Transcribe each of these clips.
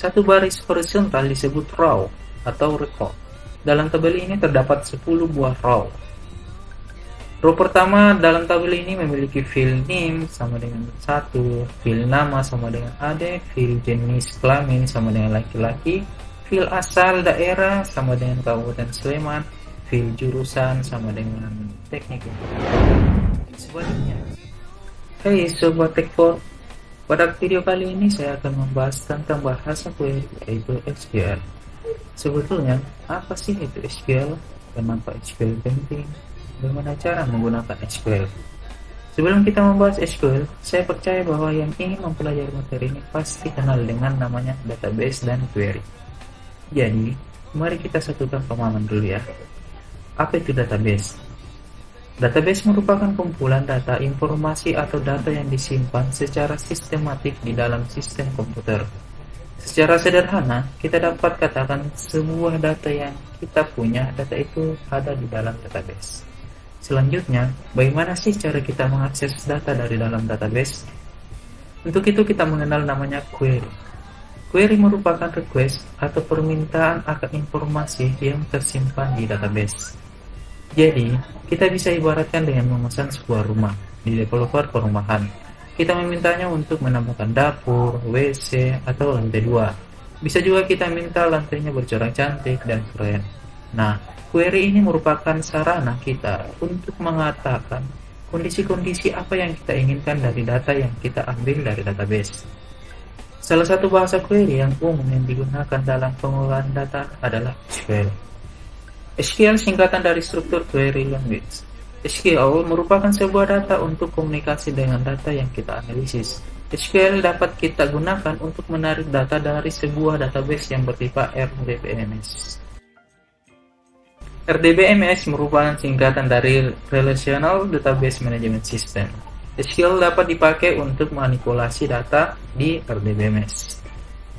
Satu baris horizontal disebut row atau record. Dalam tabel ini terdapat 10 buah row. Row pertama dalam tabel ini memiliki field name sama dengan 1, field nama sama dengan ade, field jenis kelamin sama dengan laki-laki, field asal daerah sama dengan Kabupaten Sleman, field jurusan sama dengan teknik informatika. Sebaliknya, hey Sobat Tekpor, pada video kali ini saya akan membahas tentang bahasa query yaitu SQL. Sebetulnya, apa sih itu SQL? Kenapa SQL penting? Bagaimana cara menggunakan SQL? Sebelum kita membahas SQL, saya percaya bahwa yang ingin mempelajari materi ini pasti kenal dengan namanya database dan query. Jadi, mari kita satukan pemahaman dulu ya. Apa itu database? Database merupakan kumpulan data, informasi, atau data yang disimpan secara sistematik di dalam sistem komputer. Secara sederhana, kita dapat katakan sebuah data yang kita punya, data itu ada di dalam database. Selanjutnya, bagaimana sih cara kita mengakses data dari dalam database? Untuk itu kita mengenal namanya query. Query merupakan request atau permintaan akan informasi yang tersimpan di database. Jadi, kita bisa ibaratkan dengan memesan sebuah rumah di developer perumahan. Kita memintanya untuk menambahkan dapur, WC, atau lantai 2. Bisa juga kita minta lantainya bercorak cantik dan keren. Nah, query ini merupakan sarana kita untuk mengatakan kondisi-kondisi apa yang kita inginkan dari data yang kita ambil dari database. Salah satu bahasa query yang umum yang digunakan dalam pengolahan data adalah SQL. SQL singkatan dari struktur query language. SQL merupakan sebuah data untuk komunikasi dengan data yang kita analisis. SQL dapat kita gunakan untuk menarik data dari sebuah database yang bertipe RDBMS. RDBMS merupakan singkatan dari Relational Database Management System. SQL dapat dipakai untuk manipulasi data di RDBMS.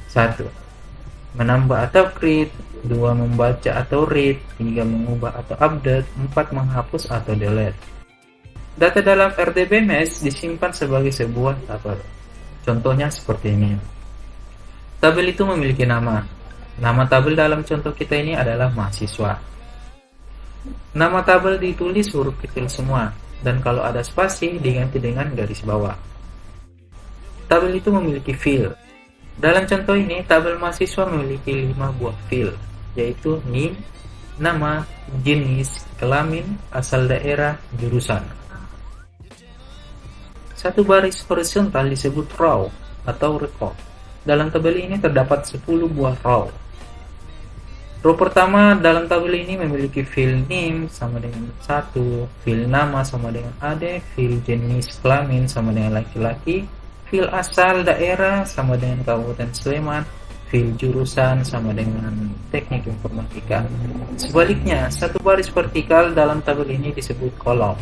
1. Menambah atau create, 2. Membaca atau read, 3. Mengubah atau update, 4. Menghapus atau delete. Data dalam RDBMS disimpan sebagai sebuah tabel. Contohnya seperti ini. Tabel itu memiliki nama. Nama tabel dalam contoh kita ini adalah mahasiswa. Nama tabel ditulis huruf kecil semua, dan kalau ada spasi diganti dengan garis bawah. Tabel itu memiliki field. Dalam contoh ini, tabel mahasiswa memiliki 5 buah field, yaitu name, nama, jenis, kelamin, asal daerah, jurusan. Satu baris horizontal disebut row atau record. Dalam tabel ini terdapat 10 buah row. Row pertama dalam tabel ini memiliki field name sama dengan 1, field nama sama dengan ade, field jenis kelamin sama dengan laki-laki, field asal daerah sama dengan Kabupaten Sleman, field jurusan sama dengan teknik informatika. Sebaliknya, satu baris vertikal dalam tabel ini disebut kolom.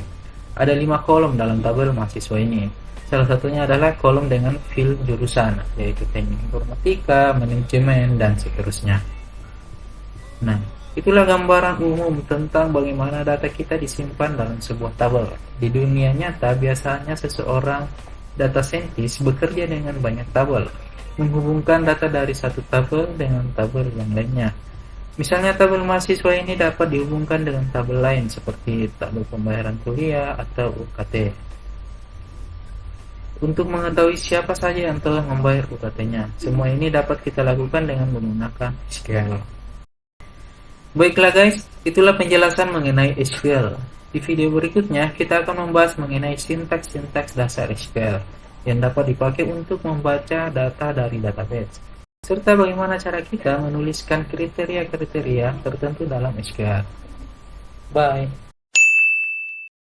Ada 5 kolom dalam tabel mahasiswa ini. Salah satunya adalah kolom dengan field jurusan, yaitu teknik informatika, manajemen, dan seterusnya. Nah, itulah gambaran umum tentang bagaimana data kita disimpan dalam sebuah tabel. Di dunia nyata, biasanya seseorang data scientist bekerja dengan banyak tabel, menghubungkan data dari satu tabel dengan tabel yang lainnya. Misalnya tabel mahasiswa ini dapat dihubungkan dengan tabel lain seperti tabel pembayaran kuliah atau UKT. Untuk mengetahui siapa saja yang telah membayar UKT-nya, semua ini dapat kita lakukan dengan menggunakan SQL. Baiklah guys, itulah penjelasan mengenai SQL. Di video berikutnya, kita akan membahas mengenai sintaks-sintaks dasar SQL yang dapat dipakai untuk membaca data dari database, serta bagaimana cara kita menuliskan kriteria-kriteria tertentu dalam SQL. Bye!